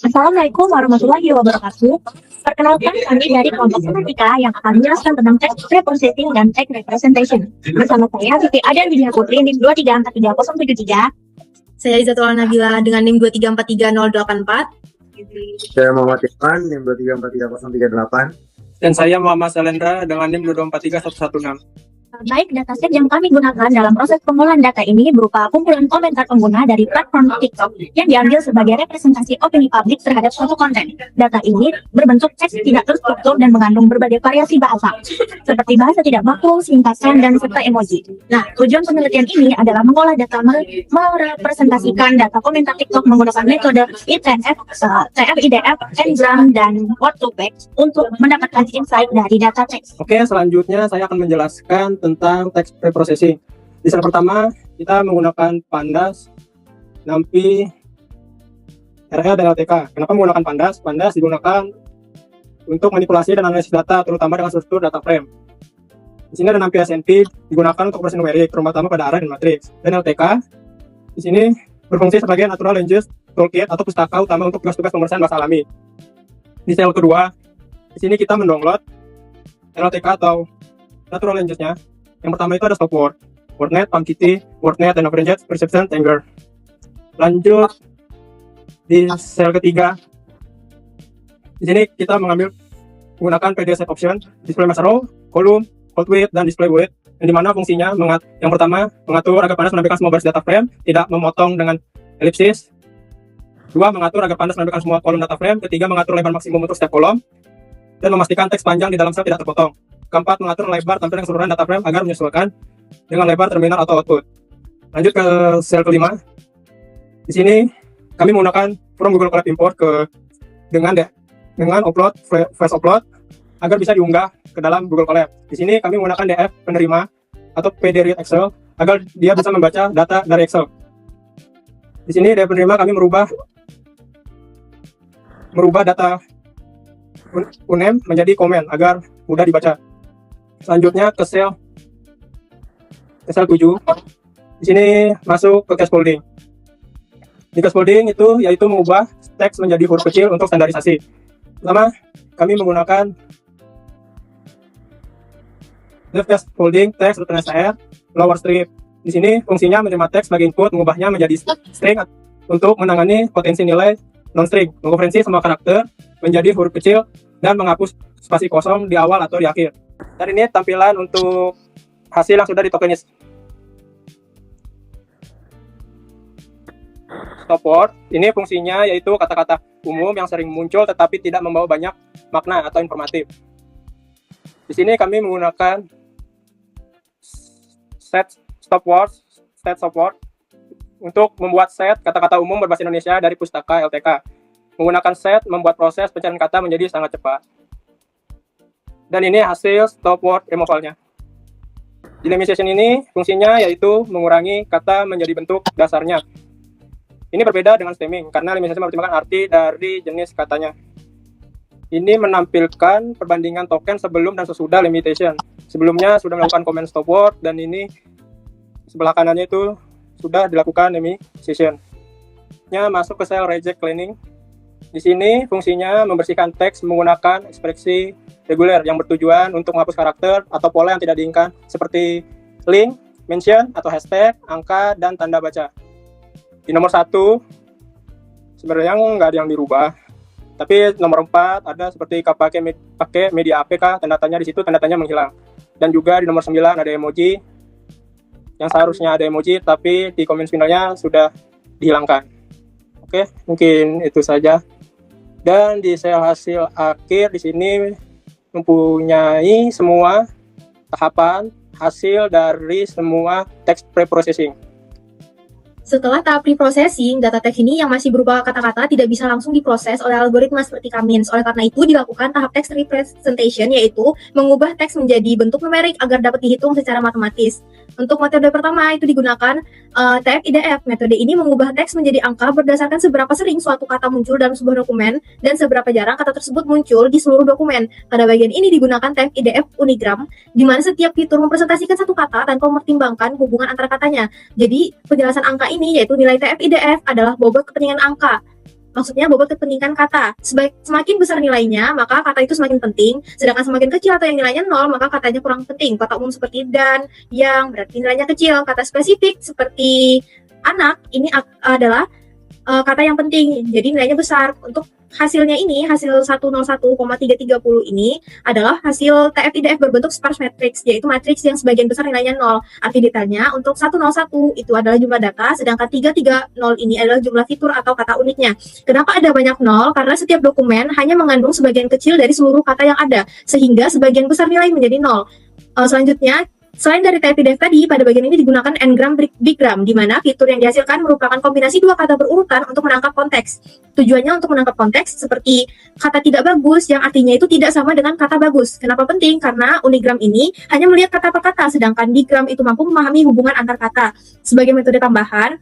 Assalamualaikum warahmatullahi wabarakatuh. Perkenalkan kami dari kelompok matematika yang akan menjelaskan tentang text preprocessing dan text representation. Bersama saya Siti Adan Widya Putri NIM 2343073. Saya Izzatul Nabila dengan NIM 2343084. Saya Muhammad Irfan, NIM 2343038. Dan saya Muhammad Salendra dengan NIM 2243116. Baik, dataset yang kami gunakan dalam proses pengolahan data ini berupa kumpulan komentar pengguna dari platform TikTok yang diambil sebagai representasi opini publik terhadap suatu konten. Data ini berbentuk teks tidak terstruktur dan mengandung berbagai variasi bahasa, seperti bahasa tidak baku, singkatan, dan serta emoji. Nah, tujuan penelitian ini adalah mengolah data merepresentasikan data komentar TikTok menggunakan metode ITF, TF-IDF, Ngram, dan Word2Vec untuk mendapatkan insight dari data teks. Oke, selanjutnya saya akan menjelaskan tentang text preprocessing. Di slide pertama, kita menggunakan Pandas, NumPy, RL, dan LTK. Kenapa menggunakan Pandas? Pandas digunakan untuk manipulasi dan analisis data, terutama dengan struktur data frame. Di sini ada NumPy SNP digunakan untuk operasi numerik, terutama pada array dan matriks. Dan LTK di sini berfungsi sebagai natural language toolkit atau pustaka utama untuk tugas-tugas pemeriksaan bahasa alami. Di slide kedua, di sini kita mendownload LTK atau natural language-nya. Yang pertama itu ada stop word, WordNet, PampKitty, WordNet, dan Average Perception Tanger. Lanjut di sel ketiga. Di sini kita menggunakan PD set option, display master row, column, hold width, dan display width. Yang dimana fungsinya yang pertama mengatur agar Pandas menampilkan semua baris data frame, tidak memotong dengan elipsis. Dua, mengatur agar Pandas menampilkan semua kolom data frame. Ketiga, mengatur lebar maksimum untuk setiap kolom dan memastikan teks panjang di dalam sel tidak terpotong. Keempat, mengatur lebar tampilan keseluruhan data frame agar menyesuaikan dengan lebar terminal atau output. Lanjut ke sel kelima. Di sini kami menggunakan from Google Colab import dengan upload flash upload agar bisa diunggah ke dalam Google Colab. Di sini kami menggunakan DF penerima atau PD read Excel agar dia bisa membaca data dari Excel. Di sini DF penerima kami merubah data UNAME menjadi komen agar mudah dibaca. Selanjutnya ke sel 7. Di sini masuk ke scaffolding. Di scaffolding itu yaitu mengubah teks menjadi huruf kecil untuk standarisasi. Pertama, kami menggunakan left scaffolding text STR lower strip. Di sini fungsinya menerima teks sebagai input, mengubahnya menjadi string untuk menangani potensi nilai non-string, mengonversi semua karakter menjadi huruf kecil dan menghapus spasi kosong di awal atau di akhir. Dan ini tampilan untuk hasil yang sudah ditokenis. Stop word, ini fungsinya yaitu kata-kata umum yang sering muncul tetapi tidak membawa banyak makna atau informatif. Di sini kami menggunakan set stop word untuk membuat set kata-kata umum berbahasa Indonesia dari pustaka LTK. Menggunakan set membuat proses pencarian kata menjadi sangat cepat. Dan ini hasil stop word removal-nya. Delamination ini fungsinya yaitu mengurangi kata menjadi bentuk dasarnya. Ini berbeda dengan stemming karena delamination mempertimbangkan arti dari jenis katanya. Ini menampilkan perbandingan token sebelum dan sesudah limitation. Sebelumnya sudah melakukan comment stop word dan ini sebelah kanannya itu sudah dilakukan limitation. Masuk ke sel reject cleaning. Di sini fungsinya membersihkan teks menggunakan ekspresi reguler yang bertujuan untuk menghapus karakter atau pola yang tidak diinginkan seperti link, mention, atau hashtag, angka, dan tanda baca. Di nomor 1 sebenarnya nggak ada yang dirubah. Tapi nomor 4 ada seperti pakai media APK, tanda-tanya di situ tanda-tanya menghilang. Dan juga di nomor 9 ada emoji yang seharusnya ada emoji tapi di komen finalnya sudah dihilangkan. Oke, mungkin itu saja. Dan di sel hasil akhir di sini mempunyai semua tahapan hasil dari semua text preprocessing. Setelah tahap pre-processing, data teks ini yang masih berupa kata-kata tidak bisa langsung diproses oleh algoritma seperti K-means. Oleh karena itu, dilakukan tahap text representation, yaitu mengubah teks menjadi bentuk numerik agar dapat dihitung secara matematis. Untuk metode pertama itu digunakan TF-IDF. Metode ini mengubah teks menjadi angka berdasarkan seberapa sering suatu kata muncul dalam sebuah dokumen dan seberapa jarang kata tersebut muncul di seluruh dokumen. Pada bagian ini digunakan TF-IDF Unigram, di mana setiap fitur mempresentasikan satu kata tanpa mempertimbangkan hubungan antara katanya. Jadi, penjelasan angka ini yaitu nilai TF-IDF adalah bobot kepentingan angka. Maksudnya bobot kepentingan kata. Semakin besar nilainya, maka kata itu semakin penting. Sedangkan semakin kecil atau yang nilainya 0, maka katanya kurang penting. Kata umum seperti dan, yang, berarti nilainya kecil. Kata spesifik seperti anak, ini adalah kata yang penting, jadi nilainya besar. Untuk hasilnya ini, hasil 101,330 ini adalah hasil TF-IDF berbentuk sparse matrix, yaitu matriks yang sebagian besar nilainya 0. Arti detailnya, untuk 101 itu adalah jumlah data, sedangkan 330 ini adalah jumlah fitur atau kata uniknya. Kenapa ada banyak 0? Karena setiap dokumen hanya mengandung sebagian kecil dari seluruh kata yang ada, sehingga sebagian besar nilai menjadi 0. Selanjutnya, selain dari TF-IDF tadi, pada bagian ini digunakan n-gram, bigram, di mana fitur yang dihasilkan merupakan kombinasi dua kata berurutan untuk menangkap konteks. Tujuannya untuk menangkap konteks seperti kata tidak bagus, yang artinya itu tidak sama dengan kata bagus. Kenapa penting? Karena unigram ini hanya melihat kata per kata, sedangkan digram itu mampu memahami hubungan antar kata. Sebagai metode tambahan,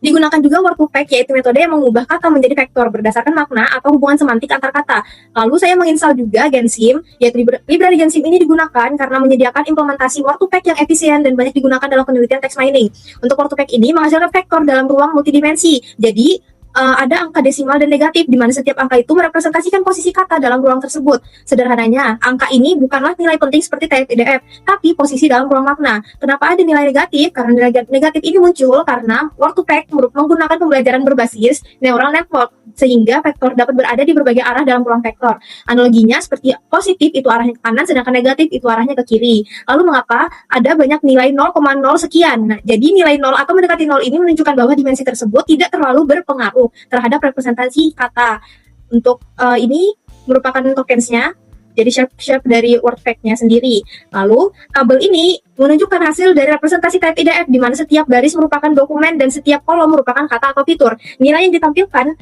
digunakan juga word to fact, yaitu metode yang mengubah kata menjadi vektor berdasarkan makna atau hubungan semantik antar kata. Lalu saya menginstal juga Gensim, yaitu library Gensim ini digunakan karena menyediakan implementasi word to fact yang efisien dan banyak digunakan dalam penelitian text mining. Untuk word to fact ini menghasilkan vektor dalam ruang multidimensi. Jadi ada angka desimal dan negatif, di mana setiap angka itu merepresentasikan posisi kata dalam ruang tersebut. Sederhananya, angka ini bukanlah nilai penting seperti TF-IDF, tapi posisi dalam ruang makna. Kenapa ada nilai negatif? Karena nilai negatif ini muncul karena word to fact menggunakan pembelajaran berbasis neural network, sehingga vektor dapat berada di berbagai arah dalam ruang vektor. Analoginya seperti positif itu arahnya ke kanan, sedangkan negatif itu arahnya ke kiri. Lalu mengapa ada banyak nilai 0,0 sekian? Nah, jadi nilai 0 atau mendekati 0 ini menunjukkan bahwa dimensi tersebut tidak terlalu berpengaruh terhadap representasi kata. Untuk ini merupakan tokensnya, jadi shape dari word fact-nya sendiri. Lalu tabel ini menunjukkan hasil dari representasi TF-IDF, di mana setiap garis merupakan dokumen dan setiap kolom merupakan kata atau fitur. Nilai yang ditampilkan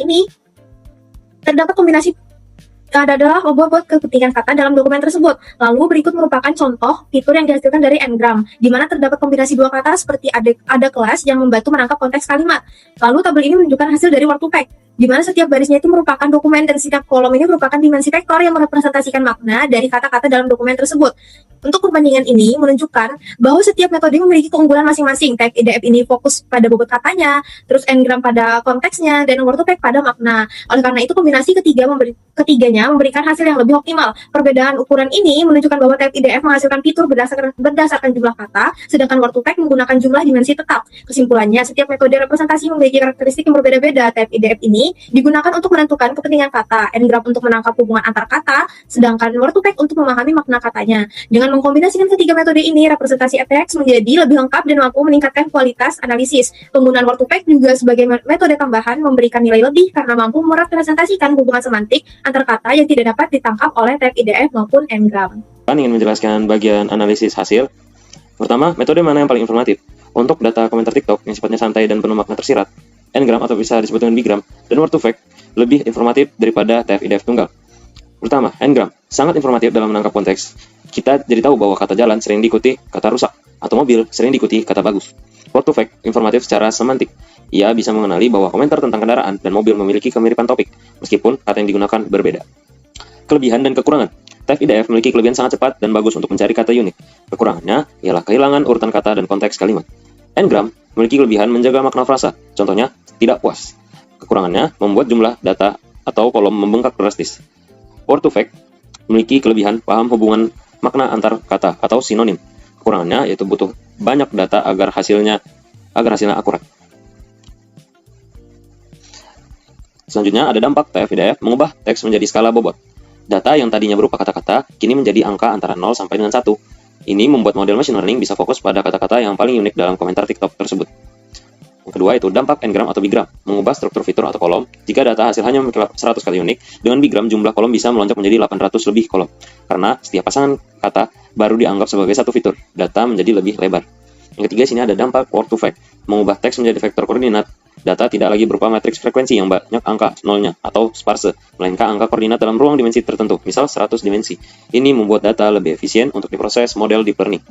ini terdapat kombinasi adalah bobot kepentingan kata dalam dokumen tersebut. Lalu berikut merupakan contoh fitur yang dihasilkan dari n-gram, di mana terdapat kombinasi dua kata seperti ada kelas yang membantu menangkap konteks kalimat. Lalu tabel ini menunjukkan hasil dari word to fact, di mana setiap barisnya itu merupakan dokumen dan setiap kolom ini merupakan dimensi vektor yang merepresentasikan makna dari kata-kata dalam dokumen tersebut. Untuk perbandingan ini menunjukkan bahwa setiap metode memiliki keunggulan masing-masing. TF-IDF ini fokus pada bobot katanya, terus n-gram pada konteksnya, dan word to fact pada makna. Oleh karena itu kombinasi ketiganya memberikan hasil yang lebih optimal. Perbedaan ukuran ini menunjukkan bahwa TF-IDF menghasilkan fitur berdasarkan jumlah kata, sedangkan word to fact menggunakan jumlah dimensi tetap. Kesimpulannya, setiap metode representasi memiliki karakteristik yang berbeda-beda. TF-IDF ini digunakan untuk menentukan kepentingan kata, n-gram untuk menangkap hubungan antar kata, sedangkan word to fact untuk memahami makna katanya. Dengan mengkombinasikan ketiga metode ini, representasi teks menjadi lebih lengkap dan mampu meningkatkan kualitas analisis. Penggunaan word to fact juga sebagai metode tambahan memberikan nilai lebih karena mampu merepresentasikan hubungan semantik antar kata yang tidak dapat ditangkap oleh TF-IDF maupun n-gram. Ingin menjelaskan bagian analisis hasil. Pertama, metode mana yang paling informatif? Untuk data komentar TikTok yang sifatnya santai dan penuh makna tersirat, n-gram atau bisa disebut dengan bigram, dan word to fact lebih informatif daripada TF-IDF tunggal. Pertama, n-gram sangat informatif dalam menangkap konteks. Kita jadi tahu bahwa kata jalan sering diikuti kata rusak, atau mobil sering diikuti kata bagus. Word to fact informatif secara semantik. Ia bisa mengenali bahwa komentar tentang kendaraan dan mobil memiliki kemiripan topik, meskipun kata yang digunakan berbeda. Kelebihan dan kekurangan. TF-IDF memiliki kelebihan sangat cepat dan bagus untuk mencari kata unik. Kekurangannya ialah kehilangan urutan kata dan konteks kalimat. N-gram memiliki kelebihan menjaga makna frasa, contohnya tidak puas. Kekurangannya membuat jumlah data atau kolom membengkak drastis. Word to fact memiliki kelebihan paham hubungan makna antar kata atau sinonim. Kekurangannya yaitu butuh banyak data agar hasilnya akurat. Selanjutnya ada dampak TF-IDF mengubah teks menjadi skala bobot. Data yang tadinya berupa kata-kata kini menjadi angka antara 0 sampai dengan 1. Ini membuat model machine learning bisa fokus pada kata-kata yang paling unik dalam komentar TikTok tersebut. Yang kedua itu dampak n-gram atau bigram, mengubah struktur fitur atau kolom. Jika data hasil hanya memiliki 100 kali unik, dengan bigram jumlah kolom bisa melonjak menjadi 800 lebih kolom. Karena setiap pasangan kata baru dianggap sebagai satu fitur, data menjadi lebih lebar. Yang ketiga sini ada dampak word to fact, mengubah teks menjadi vektor koordinat. Data tidak lagi berupa matriks frekuensi yang banyak angka nolnya atau sparse, melainkan angka koordinat dalam ruang dimensi tertentu, misal 100 dimensi. Ini membuat data lebih efisien untuk diproses model deep learning.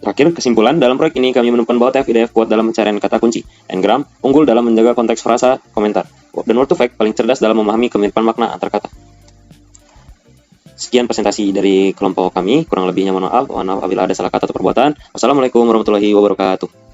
Terakhir, kesimpulan, dalam proyek ini kami menemukan bahwa TF-IDF kuat dalam pencarian kata kunci. N-gram unggul dalam menjaga konteks frasa komentar. Dan word to fact paling cerdas dalam memahami kemiripan makna antar kata. Sekian presentasi dari kelompok kami. Kurang lebihnya mohon maaf apabila ada salah kata atau perbuatan. Wassalamualaikum warahmatullahi wabarakatuh.